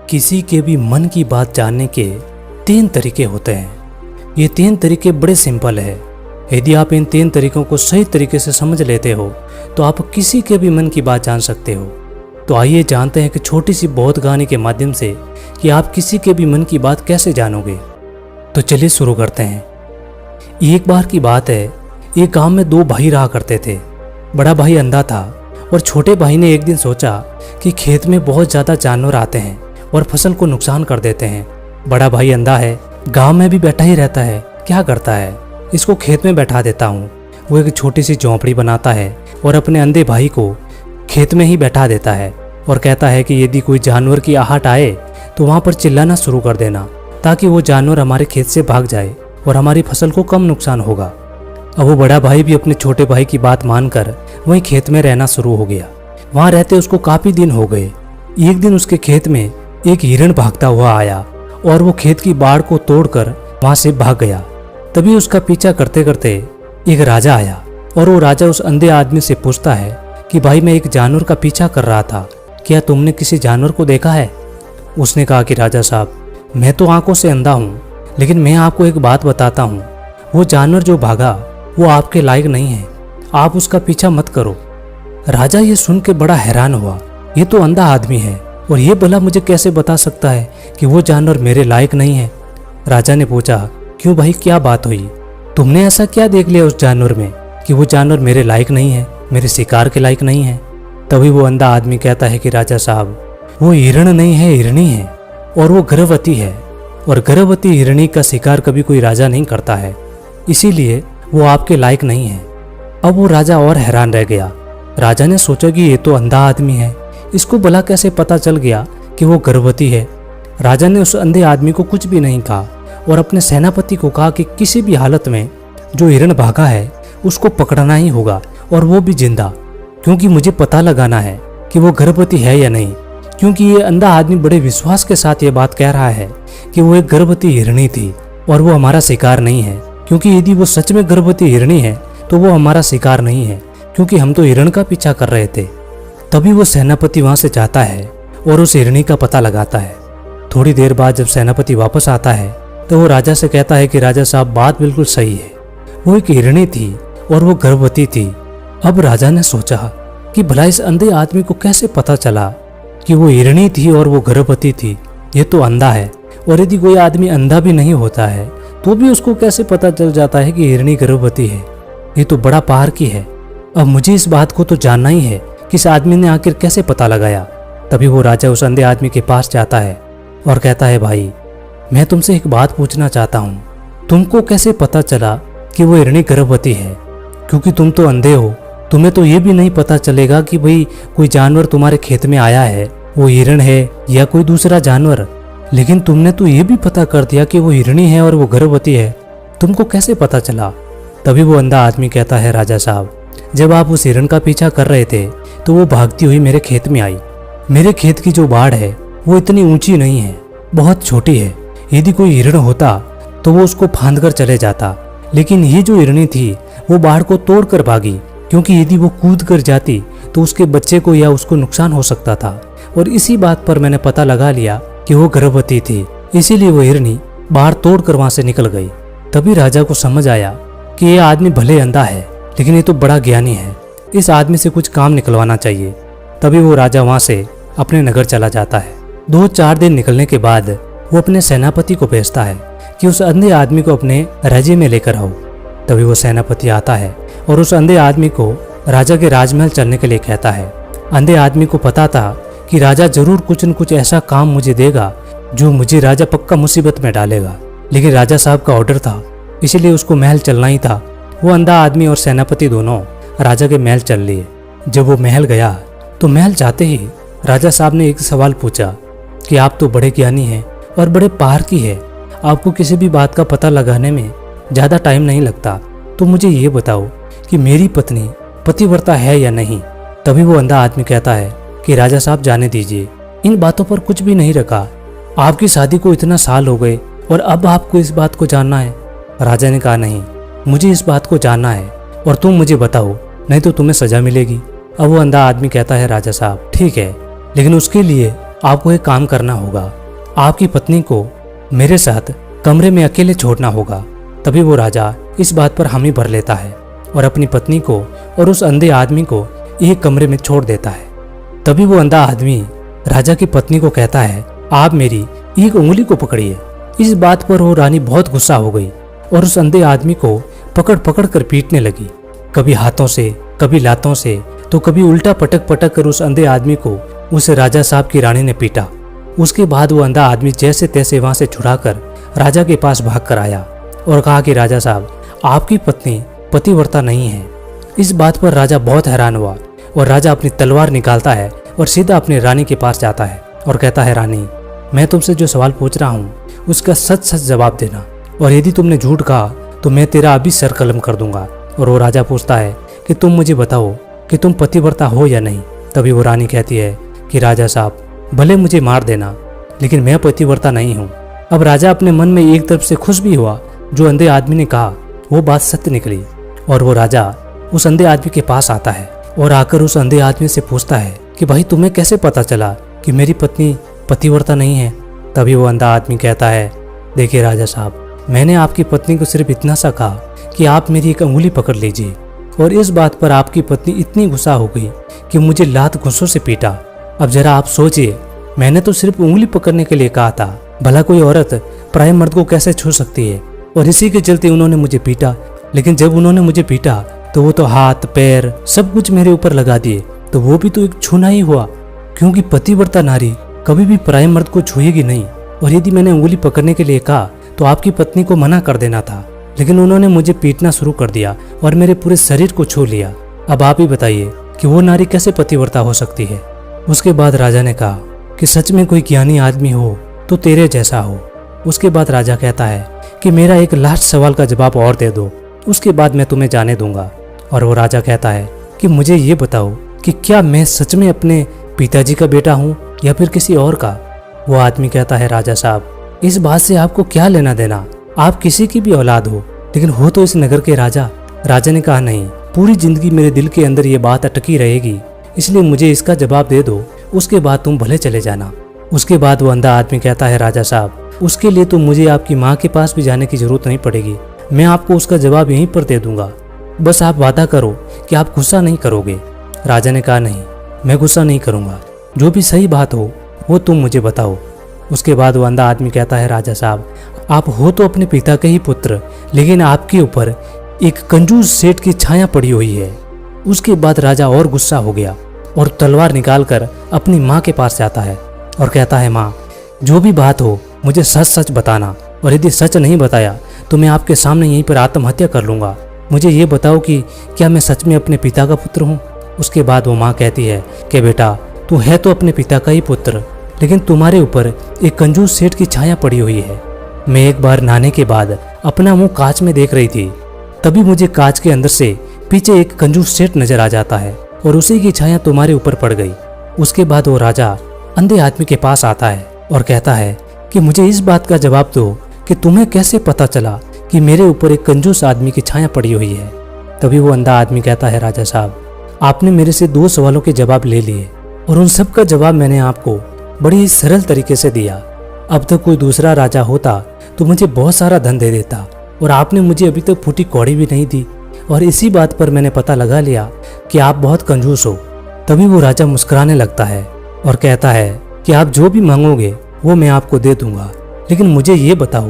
किसी के भी मन की बात जानने के 3 तरीके होते हैं। ये 3 तरीके बड़े सिंपल है। यदि आप इन 3 तरीकों को सही तरीके से समझ लेते हो तो आप किसी के भी मन की बात जान सकते हो। तो आइए जानते हैं कि छोटी सी बहुत कहानी के माध्यम से कि आप किसी के भी मन की बात कैसे जानोगे। तो चलिए शुरू करते हैं। एक बार की बात है, एक गांव में 2 भाई रहा करते थे। बड़ा भाई अंधा था और छोटे भाई ने एक दिन सोचा कि खेत में बहुत ज़्यादा जानवर आते हैं और फसल को नुकसान कर देते हैं। बड़ा भाई अंधा है, गांव में भी बैठा ही रहता है, क्या करता है, इसको खेत में बैठा देता हूँ। वो एक छोटी सी झोंपड़ी बनाता है और अपने अंधे भाई को खेत में ही बैठा देता है और कहता है कि यदि कोई जानवर की आहट आए तो वहाँ पर चिल्लाना शुरू कर देना, ताकि वो जानवर हमारे खेत से भाग जाए और हमारी फसल को कम नुकसान होगा। अब वो बड़ा भाई भी अपने छोटे भाई की बात मानकर वहीं खेत में रहना शुरू हो गया। वहाँ रहते उसको काफ़ी दिन हो गए। एक दिन उसके खेत में एक हिरण भागता हुआ आया और वो खेत की बाड़ को तोड़कर वहाँ से भाग गया। तभी उसका पीछा करते करते एक राजा आया और वो राजा उस अंधे आदमी से पूछता है कि भाई, मैं एक जानवर का पीछा कर रहा था, क्या तुमने किसी जानवर को देखा है? उसने कहा कि राजा साहब, मैं तो आंखों से अंधा हूँ, लेकिन मैं आपको एक बात बताता हूँ, वो जानवर जो भागा वो आपके लायक नहीं है, आप उसका पीछा मत करो। राजा ये सुन के बड़ा हैरान हुआ, ये तो अंधा आदमी है और ये भला मुझे कैसे बता सकता है कि वो जानवर मेरे लायक नहीं है। राजा ने पूछा, क्यों भाई, क्या बात हुई? तुमने ऐसा क्या देख लिया उस जानवर में कि वो जानवर मेरे लायक नहीं है, मेरे शिकार के लायक नहीं है? तभी वो अंधा आदमी कहता है कि राजा साहब, वो हिरण नहीं है, हिरणी है और वो गर्भवती है, और गर्भवती हिरणी का शिकार कभी कोई राजा नहीं करता है, इसीलिए वो आपके लायक नहीं है। अब वो राजा और हैरान रह गया। राजा ने सोचा कि ये तो अंधा आदमी है, इसको भला कैसे पता चल गया कि वो गर्भवती है। राजा ने उस अंधे आदमी को कुछ भी नहीं कहा और अपने सेनापति को कहा कि किसी भी हालत में जो हिरण भागा है उसको पकड़ना ही होगा, और वो भी जिंदा, क्योंकि मुझे पता लगाना है कि वो गर्भवती है या नहीं। क्योंकि ये अंधा आदमी बड़े विश्वास के साथ ये बात कह रहा है कि वो एक गर्भवती हिरणी थी और वो हमारा शिकार नहीं है, क्योंकि यदि वो सच में गर्भवती हिरणी है तो वो हमारा शिकार नहीं है, क्योंकि हम तो हिरण का पीछा कर रहे थे। तभी वो सेनापति वहां से जाता है और उस हिरणी का पता लगाता है। थोड़ी देर बाद जब सेनापति वापस आता है तो वो राजा से कहता है कि राजा साहब, बात बिल्कुल सही है, वो एक हिरणी थी और वो गर्भवती थी। अब राजा ने सोचा कि भला इस अंधे आदमी को कैसे पता चला कि वो हिरणी थी और वो गर्भवती थी? ये तो अंधा है, और यदि कोई आदमी अंधा भी नहीं होता है तो भी उसको कैसे पता चल जाता है कि हिरणी गर्भवती है? ये तो बड़ा पार की है। अब मुझे इस बात को तो जानना ही है कि इस आदमी ने आखिर कैसे पता लगाया। तभी वो राजा उस अंधे आदमी के पास जाता है और कहता है, भाई, मैं तुमसे एक बात पूछना चाहता हूँ, तुमको कैसे पता चला कि वो हिरणी गर्भवती है? क्योंकि तुम तो अंधे हो, तुम्हें तो ये भी नहीं पता चलेगा कि भाई कोई जानवर तुम्हारे खेत में आया है, वो हिरण है या कोई दूसरा जानवर, लेकिन तुमने तो ये भी पता कर दिया कि वो हिरणी है और वो गर्भवती है, तुमको कैसे पता चला? तभी वो अंधा आदमी कहता है, राजा साहब, जब आप उस हिरण का पीछा कर रहे थे तो वो भागती हुई मेरे खेत में आई। मेरे खेत की जो बाड़ है वो इतनी ऊंची नहीं है, बहुत छोटी है। यदि कोई हिरण होता तो वो उसको फांद कर चले जाता, लेकिन ये जो हिरणी थी वो बाड़ को तोड़ कर भागी, क्योंकि यदि वो कूद कर जाती तो उसके बच्चे को या उसको नुकसान हो सकता था। और इसी बात पर मैंने पता लगा लिया कि वो गर्भवती थी, इसीलिए वो हिरणी बाड़ तोड़ कर वहां से निकल गई। तभी राजा को समझ आया कि ये आदमी भले अंधा है, लेकिन ये तो बड़ा ज्ञानी है, इस आदमी से कुछ काम निकलवाना चाहिए। तभी वो राजा वहां से अपने नगर चला जाता है। 2-4 दिन निकलने के बाद वो अपने सेनापति को भेजता है कि उस अंधे आदमी को अपने राज्य में लेकर आओ। तभी वो सेनापति आता है और उस अंधे आदमी को राजा के राजमहल चलने के लिए कहता है। अंधे आदमी को पता था कि राजा जरूर कुछ न कुछ ऐसा काम मुझे देगा जो मुझे राजा पक्का मुसीबत में डालेगा, लेकिन राजा साहब का ऑर्डर था, इसलिए उसको महल चलना ही था। वो अंधा आदमी और सेनापति दोनों राजा के महल चल लिए। जब वो महल गया तो महल जाते ही राजा साहब ने एक सवाल पूछा कि आप तो बड़े ज्ञानी हैं और बड़े पार की है, आपको किसी भी बात का पता लगाने में ज़्यादा टाइम नहीं लगता, तो मुझे ये बताओ कि मेरी पत्नी पतिव्रता है या नहीं? तभी वो अंधा आदमी कहता है कि राजा साहब, जाने दीजिए, इन बातों पर कुछ भी नहीं रखा, आपकी शादी को इतना साल हो गए और अब आपको इस बात को जानना है? राजा ने कहा, नहीं, मुझे इस बात को जानना है और तुम मुझे बताओ, नहीं तो तुम्हें सजा मिलेगी। अब वो अंधा आदमी कहता है, राजा साहब, ठीक है, लेकिन उसके लिए आपको एक काम करना होगा। आपकी पत्नी को मेरे साथ कमरे में अकेले छोड़ना होगा। तभी वो राजा इस बात पर हामी भर लेता है और अपनी पत्नी को और उस अंधे आदमी को एक कमरे में छोड़ देता है। तभी वो अंधा आदमी राजा की पत्नी को कहता है, आप मेरी एक उंगली को पकड़िए। इस बात पर वो रानी बहुत गुस्सा हो गई और उस अंधे आदमी को पकड़ पकड़ कर पीटने लगी, कभी हाथों से, कभी लातों से, तो कभी उल्टा पटक पटक कर उस अंधे आदमी को उस राजा साहब की रानी ने पीटा। उसके बाद वो अंधा आदमी जैसे तैसे वहां से छुड़ाकर राजा के पास भाग कर आया और कहा कि राजा साहब, आपकी पत्नी पतिव्रता नहीं है। इस बात पर राजा बहुत हैरान हुआ और राजा अपनी तलवार निकालता है और सीधा अपनी रानी के पास जाता है और कहता है, रानी, मैं तुमसे जो सवाल पूछ रहा हूँ उसका सच सच जवाब देना, और यदि तुमने झूठ कहा तो मैं तेरा अभी सर कलम कर दूंगा। और वो राजा पूछता है कि तुम मुझे बताओ कि तुम पतिव्रता हो या नहीं। तभी वो रानी कहती है कि राजा साहब, भले मुझे मार देना, लेकिन मैं पतिव्रता नहीं हूँ। अब राजा अपने मन में एक तरफ से खुश भी हुआ, जो अंधे आदमी ने कहा वो बात सत्य निकली, और वो राजा उस अंधे आदमी के पास आता है और आकर उस अंधे आदमी से पूछता है कि भाई, तुम्हें कैसे पता चला कि मेरी पत्नी पतिव्रता नहीं है। तभी वो अंधा आदमी कहता है, देखिए राजा साहब, मैंने आपकी पत्नी को सिर्फ इतना सा कहा कि आप मेरी एक अंगुली पकड़ लीजिए, और इस बात पर आपकी पत्नी इतनी गुस्सा हो गई कि मुझे लात घूंसों से पीटा। अब जरा आप सोचिए, मैंने तो सिर्फ उंगली पकड़ने के लिए कहा था, भला कोई औरत पराये मर्द को कैसे छू सकती है। और इसी के चलते उन्होंने मुझे पीटा। लेकिन जब उन्होंने मुझे पीटा तो वो तो हाथ पैर सब कुछ मेरे ऊपर लगा दिए, तो वो भी तो एक छूना ही हुआ, क्योंकि पतिव्रता नारी कभी भी पराये मर्द को छुएगी नहीं। और यदि मैंने उंगली पकड़ने के लिए कहा तो आपकी पत्नी को मना कर देना था, लेकिन उन्होंने मुझे पीटना शुरू कर दिया और मेरे पूरे शरीर को छू लिया। अब आप ही बताइए कि वो नारी कैसे पतिव्रता हो सकती है। उसके बाद राजा ने कहा कि सच में कोई ज्ञानी आदमी हो तो तेरे जैसा हो। उसके बाद राजा कहता है कि मेरा एक लास्ट सवाल का जवाब और दे दो, उसके बाद मैं तुम्हें जाने दूंगा। और वो राजा कहता है कि मुझे ये बताओ कि क्या मैं सच में अपने पिताजी का बेटा हूँ या फिर किसी और का। वो आदमी कहता है, राजा साहब, इस बात से आपको क्या लेना देना, आप किसी की भी औलाद हो, लेकिन हो तो इस नगर के राजा। राजा ने कहा, नहीं, पूरी जिंदगी मेरे दिल के अंदर ये बात अटकी रहेगी, इसलिए मुझे इसका जवाब दे दो, उसके बाद तुम भले चले जाना। उसके बाद वो अंधा आदमी कहता है, राजा साहब, उसके लिए तो मुझे आपकी माँ के पास भी जाने की जरूरत नहीं पड़ेगी, मैं आपको उसका जवाब यहीं पर दे दूंगा, बस आप वादा करो कि आप गुस्सा नहीं करोगे। राजा ने कहा, नहीं, मैं गुस्सा नहीं करूंगा, जो भी सही बात हो वो तुम मुझे बताओ। उसके बाद वो अंधा आदमी कहता है, राजा साहब, आप हो तो अपने पिता के ही पुत्र, लेकिन आपके ऊपर एक कंजूस सेठ की छाया पड़ी हुई है। उसके बाद राजा और गुस्सा हो गया और तलवार निकालकर अपनी माँ के पास जाता है और कहता है, माँ, जो भी बात हो मुझे सच सच बताना, और यदि सच नहीं बताया तो मैं आपके सामने यहीं पर आत्महत्या कर लूँगा। मुझे ये बताओ कि क्या मैं सच में अपने पिता का पुत्र हूँ। उसके बाद वो माँ कहती है कि बेटा, तू है तो अपने पिता का ही पुत्र, लेकिन तुम्हारे ऊपर एक कंजूस सेठ की छाया पड़ी हुई है। मैं एक बार नहाने के बाद अपना मुंह कांच में देख रही थी, तभी मुझे कांच के अंदर से पीछे एक कंजूस सेठ नजर आ जाता है और उसी की छाया तुम्हारे ऊपर पड़ गई। उसके बाद वो राजा अंधे आदमी के पास आता है और कहता है कि मुझे इस बात का जवाब दो कि तुम्हें कैसे पता चला कि मेरे ऊपर एक कंजूस आदमी की छाया पड़ी हुई है। तभी वो अंधा आदमी कहता है, राजा साहब, आपने मेरे से 2 सवालों के जवाब ले लिए और उन सब का जवाब मैंने आपको बड़ी ही सरल तरीके से दिया। अब तक कोई दूसरा राजा होता तो मुझे बहुत सारा धन दे देता, और आपने मुझे अभी तक फूटी कौड़ी भी नहीं दी, और इसी बात पर मैंने पता लगा लिया कि आप बहुत कंजूस हो। तभी वो राजा मुस्कुराने लगता है और कहता है कि आप जो भी मांगोगे वो मैं आपको दे दूंगा, लेकिन मुझे ये बताओ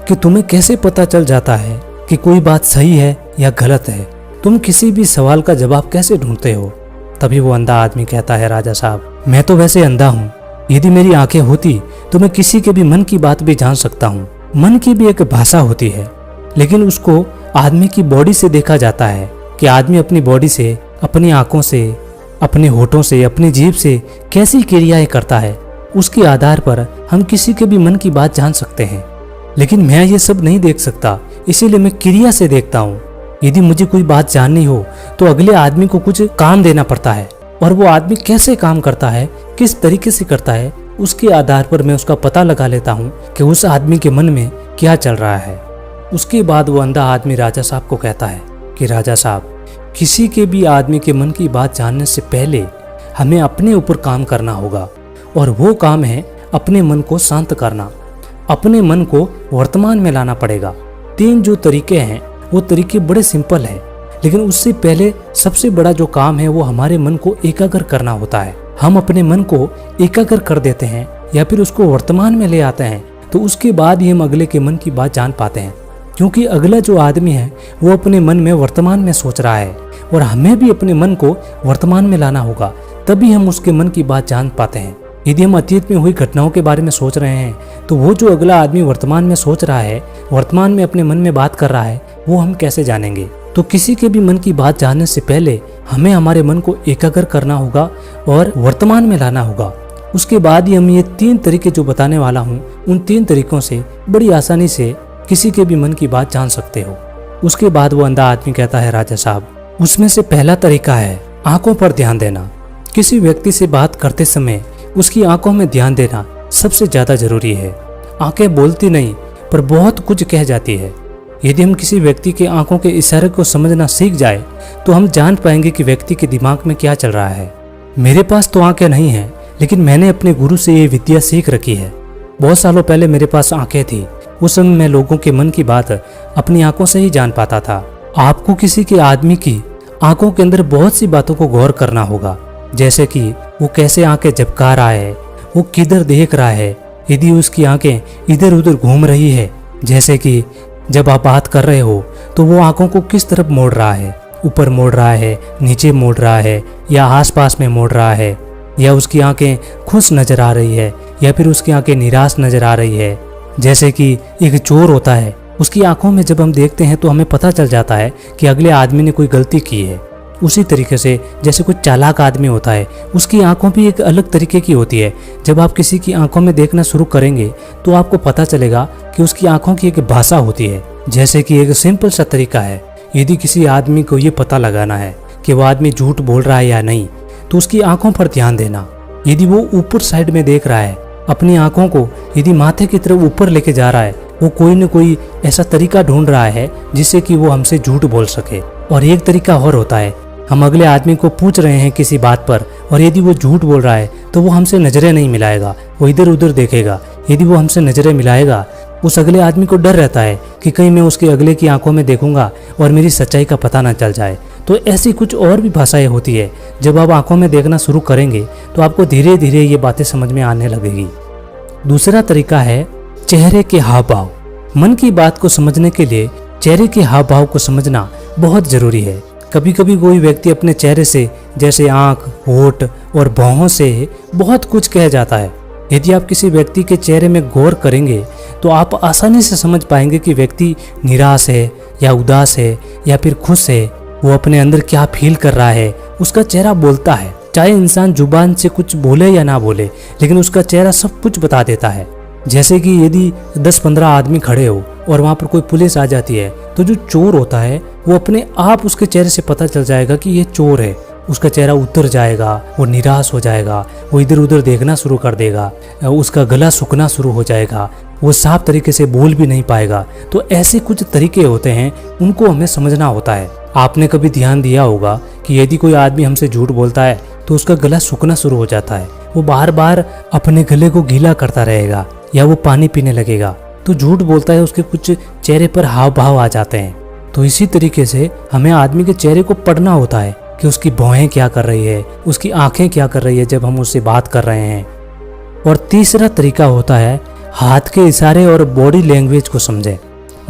कि तुम्हें कैसे पता चल जाता है कि कोई बात सही है या गलत है। तुम किसी भी सवाल का जवाब कैसे ढूंढते हो। तभी वो अंधा आदमी कहता है, राजा साहब, मैं तो वैसे अंधा हूँ, यदि मेरी आंखें होती तो मैं किसी के भी मन की बात भी जान सकता हूँ। मन की भी एक भाषा होती है, लेकिन उसको आदमी की बॉडी से देखा जाता है कि आदमी अपनी बॉडी से, अपनी आंखों से, अपने होठों से, अपनी जीभ से कैसी क्रियाएं करता है, उसके आधार पर हम किसी के भी मन की बात जान सकते हैं। लेकिन मैं ये सब नहीं देख सकता, इसीलिए मैं क्रिया से देखता हूँ। यदि मुझे कोई बात जाननी हो तो अगले आदमी को कुछ काम देना पड़ता है, और वो आदमी कैसे काम करता है, किस तरीके से करता है, उसके आधार पर मैं उसका पता लगा लेता हूँ कि उस आदमी के मन में क्या चल रहा है। उसके बाद वो अंधा आदमी राजा साहब को कहता है कि राजा साहब, किसी के भी आदमी के मन की बात जानने से पहले हमें अपने ऊपर काम करना होगा, और वो काम है अपने मन को शांत करना, अपने मन को वर्तमान में लाना पड़ेगा। 3 जो तरीके हैं वो तरीके बड़े सिंपल है, लेकिन उससे पहले सबसे बड़ा जो काम है वो हमारे मन को एकाग्र करना होता है। हम अपने मन को एकाग्र कर देते हैं या फिर उसको वर्तमान में ले आते हैं, तो उसके बाद ही हम अगले के मन की बात जान पाते हैं। क्योंकि अगला जो आदमी है वो अपने मन में वर्तमान में सोच रहा है और हमें भी अपने मन को वर्तमान में लाना होगा, तभी हम उसके मन की बात जान पाते हैं। यदि हम अतीत में हुई घटनाओं के बारे में सोच रहे हैं तो वो जो अगला आदमी वर्तमान में सोच रहा है, वर्तमान में अपने मन में बात कर रहा है, वो हम कैसे जानेंगे। तो किसी के भी मन की बात जानने से पहले हमें हमारे मन को एकाग्र करना होगा और वर्तमान में लाना होगा। उसके बाद ही हम ये 3 तरीके जो बताने वाला हूँ, उन 3 तरीकों से बड़ी आसानी से किसी के भी मन की बात जान सकते हो। उसके बाद वो अंधा आदमी कहता है, राजा साहब, उसमें से पहला तरीका है आंखों पर ध्यान देना। किसी व्यक्ति से बात करते समय उसकी आंखों में ध्यान देना सबसे ज्यादा जरूरी है। आंखें बोलती नहीं पर बहुत कुछ कह जाती है। यदि हम किसी व्यक्ति के आंखों के इशारे को समझना सीख जाए तो हम जान पाएंगे कि व्यक्ति के दिमाग में क्या चल रहा है। मेरे पास तो आंखें नहीं हैं, लेकिन मैंने अपने गुरु से ये विद्या सीख रखी है। बहुत सालों पहले मेरे पास आंखें थी, उस समय मैं लोगों के मन की बात अपनी आंखों से ही जान पाता था। आपको किसी के आदमी की आंखों के अंदर बहुत सी बातों को गौर करना होगा, जैसे कि वो कैसे आंखें झपका रहा है, वो किधर देख रहा है। यदि उसकी आंखें इधर उधर घूम रही है, जैसे कि जब आप बात कर रहे हो तो वो आंखों को किस तरफ मोड़ रहा है, ऊपर मोड़ रहा है, नीचे मोड़ रहा है या आसपास में मोड़ रहा है, या उसकी आंखें खुश नजर आ रही है या फिर उसकी आंखें निराश नजर आ रही है। जैसे कि एक चोर होता है, उसकी आंखों में जब हम देखते हैं तो हमें पता चल जाता है कि अगले आदमी ने कोई गलती की है। उसी तरीके से जैसे कोई चालाक आदमी होता है, उसकी आंखों भी एक अलग तरीके की होती है। जब आप किसी की आंखों में देखना शुरू करेंगे तो आपको पता चलेगा कि उसकी आंखों की एक भाषा होती है। जैसे कि एक सिंपल सा तरीका है, यदि किसी आदमी को ये पता लगाना है कि वो आदमी झूठ बोल रहा है या नहीं, तो उसकी आंखों पर ध्यान देना। यदि वो ऊपर साइड में देख रहा है, अपनी आंखों को यदि माथे की तरफ ऊपर लेके जा रहा है, वो कोई न कोई ऐसा तरीका ढूंढ रहा है जिससे कि वो हमसे झूठ बोल सके। और एक तरीका और होता है, हम अगले आदमी को पूछ रहे हैं किसी बात पर और यदि वो झूठ बोल रहा है तो वो हमसे नजरें नहीं मिलाएगा, वो इधर उधर देखेगा। यदि वो हमसे नजरें मिलाएगा, उस अगले आदमी को डर रहता है कि कहीं मैं उसके अगले की आंखों में देखूंगा और मेरी सच्चाई का पता ना चल जाए। तो ऐसी कुछ और भी भाषाएं होती है। जब आप आंखों में देखना शुरू करेंगे तो आपको धीरे धीरे ये बातें समझ में आने लगेगी। दूसरा तरीका है चेहरे के हाव भाव। मन की बात को समझने के लिए चेहरे के हाव भाव को समझना बहुत जरूरी है। कभी कभी कोई व्यक्ति अपने चेहरे से, जैसे आंख, होठ और भौहों से बहुत कुछ कह जाता है। यदि आप किसी व्यक्ति के चेहरे में गौर करेंगे तो आप आसानी से समझ पाएंगे कि व्यक्ति निराश है या उदास है या फिर खुश है। वो अपने अंदर क्या फील कर रहा है, उसका चेहरा बोलता है। चाहे इंसान जुबान से कुछ बोले या ना बोले, लेकिन उसका चेहरा सब कुछ बता देता है। जैसे कि यदि 10-15 आदमी खड़े हो और वहाँ पर कोई पुलिस आ जाती है, तो जो चोर होता है वो अपने आप उसके चेहरे से पता चल जाएगा कि ये चोर है। उसका चेहरा उतर जाएगा, वो निराश हो जाएगा, वो इधर उधर देखना शुरू कर देगा, उसका गला सूखना शुरू हो जाएगा, वो साफ तरीके से बोल भी नहीं पाएगा। तो ऐसे कुछ तरीके होते हैं, उनको हमें समझना होता है। आपने कभी ध्यान दिया होगा कि यदि कोई आदमी हमसे झूठ बोलता है तो उसका गला सूखना शुरू हो जाता है। वो बार बार अपने गले को गीला करता रहेगा या वो पानी पीने लगेगा। तो झूठ बोलता है, उसके कुछ चेहरे पर हाव भाव आ जाते हैं। तो इसी तरीके से हमें आदमी के चेहरे को पढ़ना होता है कि उसकी भौहें क्या कर रही है, उसकी आंखें क्या कर रही है जब हम उससे बात कर रहे हैं। और तीसरा तरीका होता है हाथ के इशारे और बॉडी लैंग्वेज को समझें।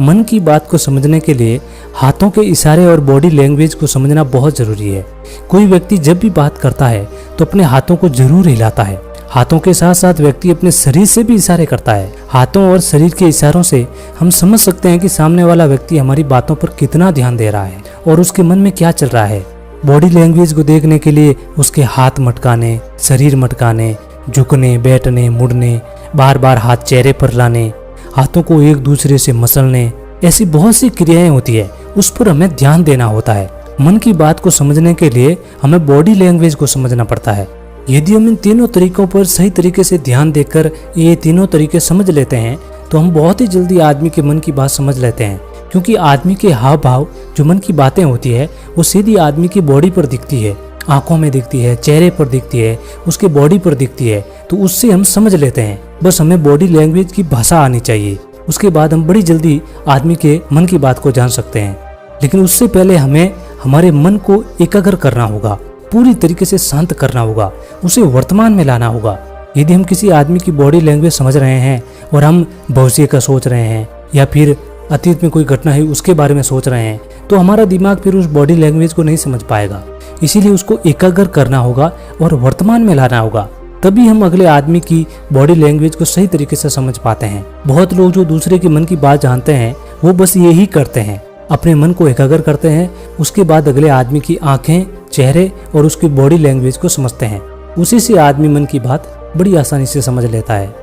मन की बात को समझने के लिए हाथों के इशारे और बॉडी लैंग्वेज को समझना बहुत जरूरी है। कोई व्यक्ति जब भी बात करता है तो अपने हाथों को जरूर हिलाता है। हाथों के साथ साथ व्यक्ति अपने शरीर से भी इशारे करता है। हाथों और शरीर के इशारों से हम समझ सकते हैं कि सामने वाला व्यक्ति हमारी बातों पर कितना ध्यान दे रहा है और उसके मन में क्या चल रहा है। बॉडी लैंग्वेज को देखने के लिए उसके हाथ मटकाने, शरीर मटकाने, झुकने, बैठने, मुड़ने, बार बार हाथ चेहरे पर लाने, हाथों को एक दूसरे से मसलने, ऐसी बहुत सी क्रियाएं होती है, उस पर हमें ध्यान देना होता है। मन की बात को समझने के लिए हमें बॉडी लैंग्वेज को समझना पड़ता है। यदि हम इन तीनों तरीकों पर सही तरीके से ध्यान देकर ये तीनों तरीके समझ लेते हैं तो हम बहुत ही जल्दी आदमी के मन की बात समझ लेते हैं। क्योंकि आदमी के हाव भाव, जो मन की बातें होती है, वो सीधी आदमी की बॉडी पर दिखती है। आंखों में दिखती है, चेहरे पर दिखती है, उसके बॉडी पर दिखती है, तो उससे हम समझ लेते हैं। बस हमें बॉडी लैंग्वेज की भाषा आनी चाहिए, उसके बाद हम बड़ी जल्दी आदमी के मन की बात को जान सकते हैं। लेकिन उससे पहले हमें हमारे मन को एकाग्र करना होगा, पूरी तरीके से शांत करना होगा, उसे वर्तमान में लाना होगा। यदि हम किसी आदमी की बॉडी लैंग्वेज समझ रहे हैं और हम भविष्य का सोच रहे हैं या फिर अतीत में कोई घटना है उसके बारे में सोच रहे हैं, तो हमारा दिमाग फिर उस बॉडी लैंग्वेज को नहीं समझ पाएगा। इसीलिए उसको एकाग्र करना होगा और वर्तमान में लाना होगा, तभी हम अगले आदमी की बॉडी लैंग्वेज को सही तरीके से समझ पाते हैं। बहुत लोग जो दूसरे के मन की बात जानते हैं वो बस यही करते हैं, अपने मन को एकाग्र करते हैं, उसके बाद अगले आदमी की आंखें, चेहरे और उसकी बॉडी लैंग्वेज को समझते हैं। उसी से आदमी मन की बात बड़ी आसानी से समझ लेता है।